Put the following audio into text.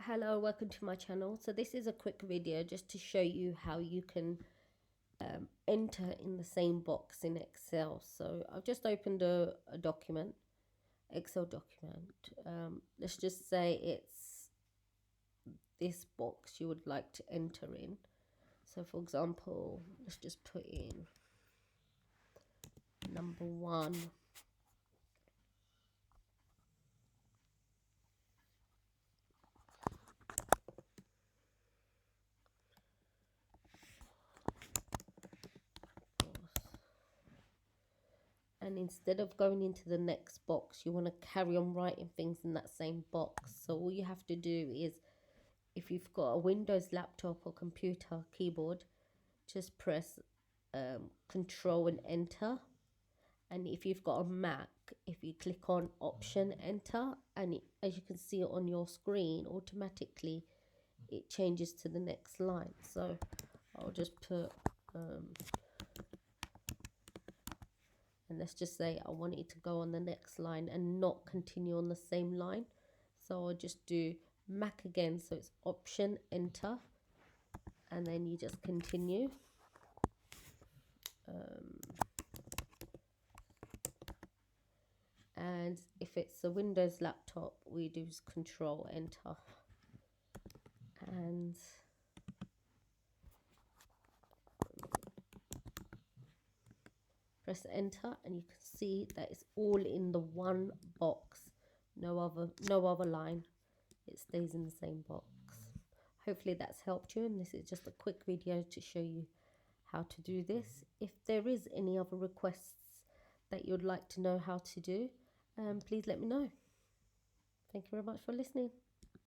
Hello, welcome to my channel. So this is a quick video just to show you how you can enter in the same box in Excel. So I've just opened a document, Excel document. Let's just say it's this box you would like to enter in. So for example, let's just put in number 1. And instead of going into the next box, you want to carry on writing things in that same box. So all you have to do is, if you've got a Windows laptop or computer keyboard, just press Control and Enter. And if you've got a Mac, if you click on Option Enter, and as you can see on your screen, automatically it changes to the next line. So I'll just put and let's just say I want it to go on the next line and not continue on the same line. So I'll just do Mac again, so it's Option Enter, and then you just continue. And if it's a Windows laptop, we do Control Enter, and press Enter, and you can see that it's all in the one box, no other line. It stays in the same box. Hopefully that's helped you, and this is just a quick video to show you how to do this. If there is any other requests that you'd like to know how to do, please let me know. Thank you very much for listening.